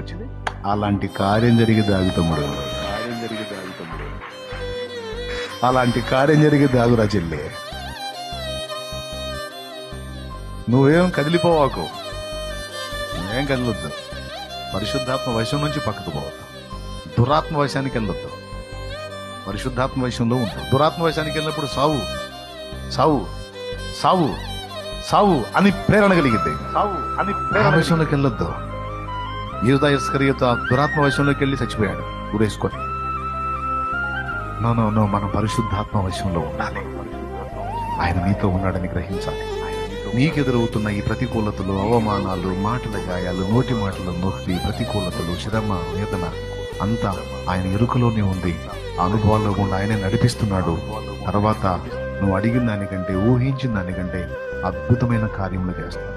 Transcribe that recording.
వచ్చింది. అలాంటి కార్యం జరిగి దాగు తమ్ముడు, అలాంటి కార్యం జరిగి దాగురా చెల్లి. నువ్వేం కదిలిపోవాకు, నువ్వేం కదలొద్దు. పరిశుద్ధాత్మ వశం నుంచి పక్కకు పోవద్దు. దురాత్మ వశానికి వెళ్ళొద్దు. పరిశుద్ధాత్మ వశంలో ఉంటావు. దురాత్మ వశానికి వెళ్ళినప్పుడు సావు సావు సావు సావు అని ప్రేరణ కలిగిద్ది. ఆ వశంలోకి వెళ్ళొద్దు. యూదా ఇస్కరియోతు ఆ దురాత్మ వశంలోకి వెళ్ళి చచ్చిపోయాడు ఊరేసుకొని. నో నో నో, మనం పరిశుద్ధాత్మ వశంలో ఉండాలి. ఆయన నీతో ఉన్నాడని గ్రహించాలి. నీకెదురవుతున్న ఈ ప్రతికూలతలు, అవమానాలు, మాటల గాయాలు, నోటి మాటల నొప్పి, ప్రతికూలతలు, శ్రమ, వేదన అంతా ఆయన ఎరుకలోనే ఉంది. ఆ అనుభవాల్లో కూడా ఆయనే నడిపిస్తున్నాడు. తర్వాత నువ్వు అడిగిన దానికంటే, ఊహించిన దానికంటే అద్భుతమైన కార్యములు చేస్తాడు.